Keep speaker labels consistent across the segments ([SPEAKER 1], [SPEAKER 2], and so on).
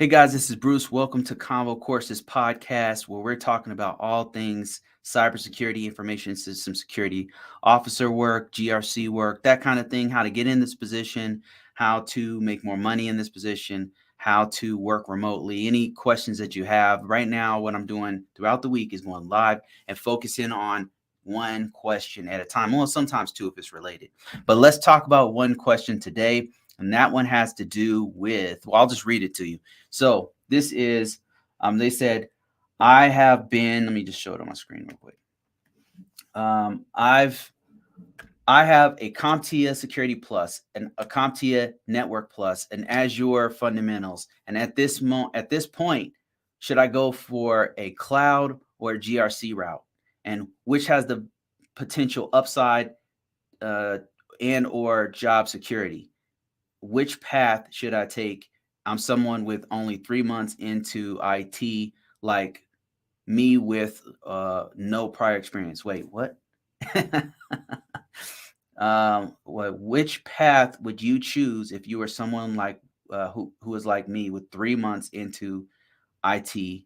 [SPEAKER 1] Hey guys, this is Bruce. Welcome to ConvoCourses podcast, where we're talking about all things cybersecurity, information system security, officer work, GRC work, that kind of thing, how to get in this position, how to make more money in this position, how to work remotely, any questions that you have. Right now, what I'm doing throughout the week is going live and focusing on one question at a time. Well, sometimes two if it's related. But let's talk about one question today. And that one has to do with, well, I'll just read it to you. So this is, they said, I have been, let me just show it on my screen real quick. I have a CompTIA Security Plus, a CompTIA Network Plus, an Azure Fundamentals. And at this point, should I go for a cloud or a GRC route? And which has the potential upside and or job security? Which path should I take? I'm someone with only 3 months into IT, like me with no prior experience. Wait, what? Which path would you choose if you were someone like who is like me with 3 months into IT,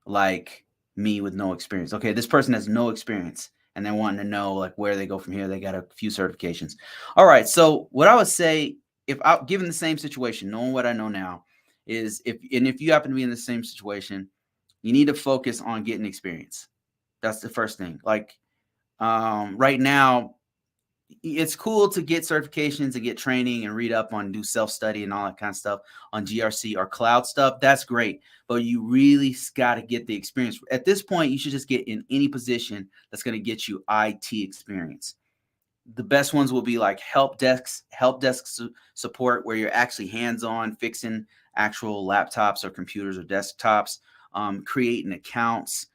[SPEAKER 1] like me with no experience? Okay, this person has no experience and they're wanting to know like where they go from here. They got a few certifications. All right, so what I would say, if I given the same situation, knowing what I know now, is if you happen to be in the same situation, you need to focus on getting experience. That's the first thing. Like right now, it's cool to get certifications and get training and read up on, do self-study and all that kind of stuff on GRC or cloud stuff. That's great, but you really got to get the experience. At this point, you should just get in any position that's going to get you IT experience. The best ones will be like help desk support, where you're actually hands-on fixing actual laptops or computers or desktops, creating accounts,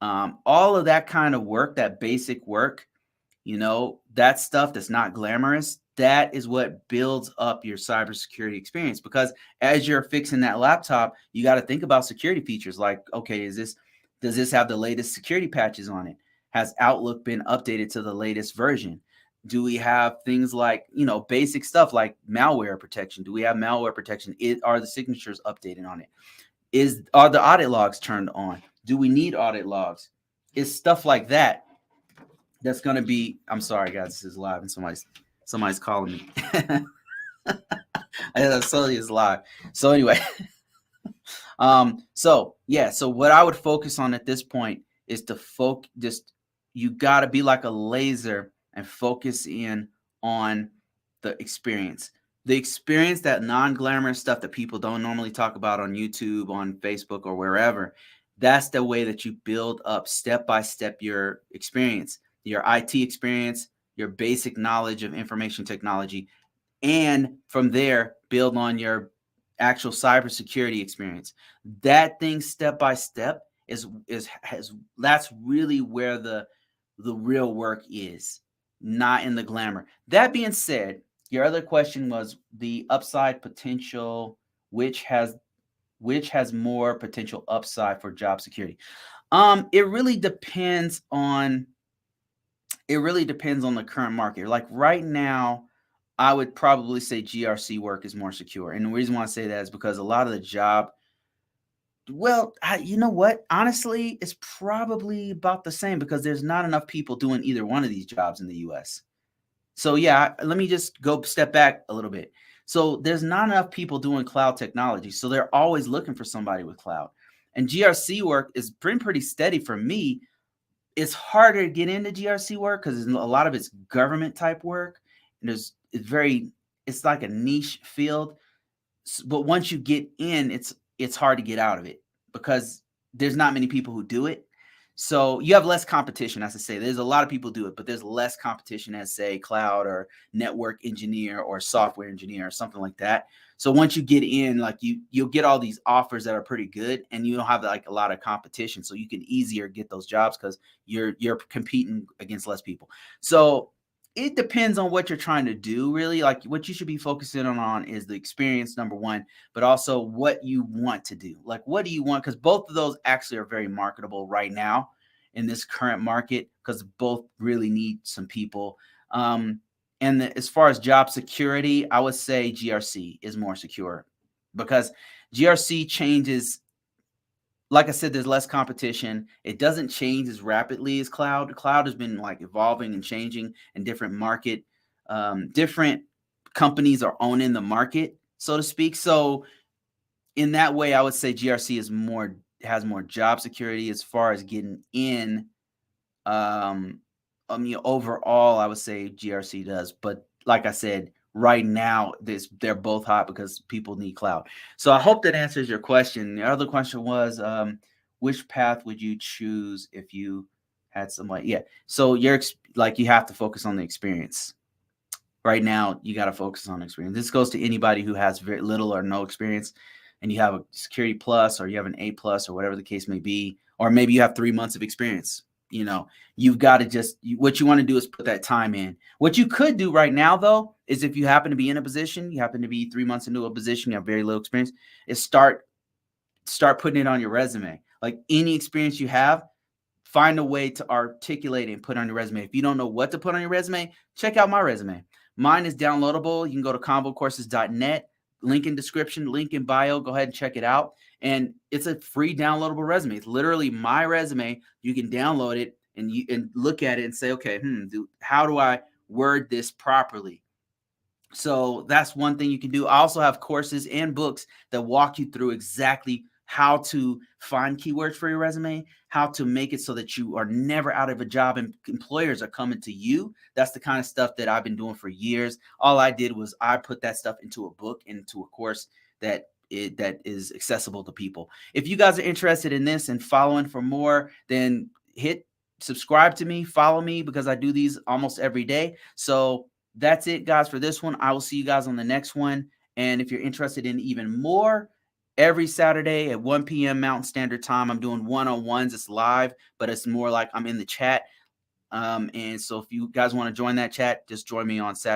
[SPEAKER 1] all of that kind of work, that basic work. That stuff that's not glamorous, that is what builds up your cybersecurity experience. Because as you're fixing that laptop, you got to think about security features like, okay, does this have the latest security patches on it? Has Outlook been updated to the latest version? Do we have things like, basic stuff like malware protection? Do we have malware protection? Are the signatures updated on it? Are the audit logs turned on? Do we need audit logs? It's stuff like that that's going to be, I'm sorry guys, this is live and somebody's calling me. I saw it's live. So anyway, so what I would focus on at this point is to you got to be like a laser and focus in on the experience. The experience, that non-glamorous stuff that people don't normally talk about on YouTube, on Facebook, or wherever. That's the way that you build up step by step your experience, your IT experience, your basic knowledge of information technology, and from there build on your actual cybersecurity experience. That thing step by step is that's really where the real work is, not in the glamour. That being said, your other question was the upside potential, which has more potential upside for job security. It really depends on the current market. Like right now, I would probably say GRC work is more secure. And the reason why I say that is because a lot of the job, well, you know what? Honestly, it's probably about the same because there's not enough people doing either one of these jobs in the US. So yeah, let me just go step back a little bit. So there's not enough people doing cloud technology. So they're always looking for somebody with cloud. And GRC work is been pretty steady for me. It's harder to get into GRC work because a lot of it's government type work. And it's like a niche field. But once you get in, it's hard to get out of it because there's not many people who do it. So you have less competition, as I say. There's a lot of people do it, but there's less competition as, say, cloud or network engineer or software engineer or something like that. So once you get in, like you'll get all these offers that are pretty good, and you don't have like a lot of competition. So you can easier get those jobs because you're competing against less people. So it depends on what you're trying to do, really. Like what you should be focusing on is the experience, number one, but also what you want to do. Like, what do you want? Because both of those actually are very marketable right now in this current market because both really need some people. As far as job security, I would say GRC is more secure because GRC changes. Like I said, there's less competition. It doesn't change as rapidly as cloud. Cloud has been like evolving and changing in different market. Different companies are owning the market, so to speak. So in that way, I would say GRC has more job security as far as getting in. I mean, overall, I would say GRC does, but like I said, right now, they're both hot because people need cloud. So I hope that answers your question. The other question was, which path would you choose if you had somebody? Yeah. So you have to focus on the experience. Right now, you got to focus on experience. This goes to anybody who has very little or no experience, and you have a security plus, or you have an A plus, or whatever the case may be, or maybe you have 3 months of experience. You've got to what you want to do is put that time in. What you could do right now, though, is if you happen to be in a position, you happen to be 3 months into a position, you have very little experience, is start putting it on your resume. Like any experience you have, find a way to articulate it and put on your resume. If you don't know what to put on your resume, check out my resume. Mine is downloadable. You can go to ConvoCourses.net, link in description, link in bio. Go ahead and check it out. And it's a free downloadable resume. It's literally my resume. You can download it and look at it and say, okay, how do I word this properly? So that's one thing you can do. I also have courses and books that walk you through exactly how to find keywords for your resume, how to make it so that you are never out of a job and employers are coming to you. That's the kind of stuff that I've been doing for years. All I did was I put that stuff into a book, into a course that is accessible to people. If you guys are interested in this and following for more, then hit subscribe to me, follow me, because I do these almost every day. So that's it, guys, for this one. I will see you guys on the next one. And if you're interested in even more, every Saturday at 1 p.m. Mountain Standard Time, I'm doing one-on-ones. It's live, but it's more like I'm in the chat. And so if you guys want to join that chat, just join me on Saturday.